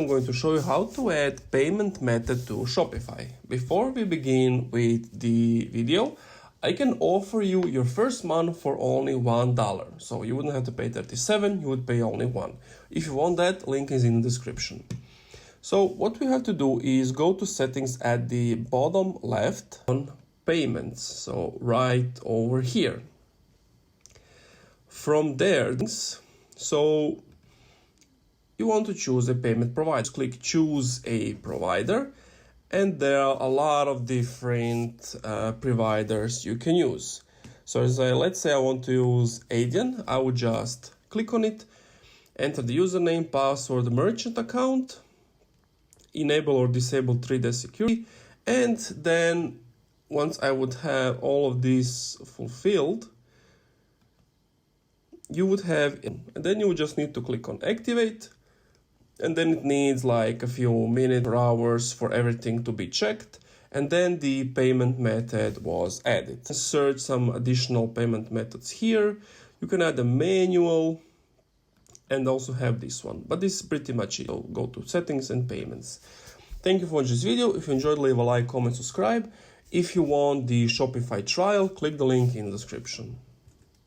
I'm going to show you how to add payment method to Shopify. Before we begin with the video, I can offer you your first month for only $1. So you wouldn't have to pay 37, you would pay only 1. If you want that, link is in the description. So what we have to do is go to settings at the bottom left on payments. So right over here. From there, so you want to choose a payment provider. Click choose a provider, and there are a lot of different providers you can use. So let's say I want to use Adyen. I would just click on it, enter the username, password, merchant account, enable or disable 3-day security, and then once I would have all of this fulfilled, you would have, and then you would just need to click on activate. And then it needs like a few minutes or hours for everything to be checked. And then the payment method was added. Search some additional payment methods here. You can add a manual and also have this one. But this is pretty much it. So go to settings and payments. Thank you for watching this video. If you enjoyed, leave a like, comment, subscribe. If you want the Shopify trial, click the link in the description.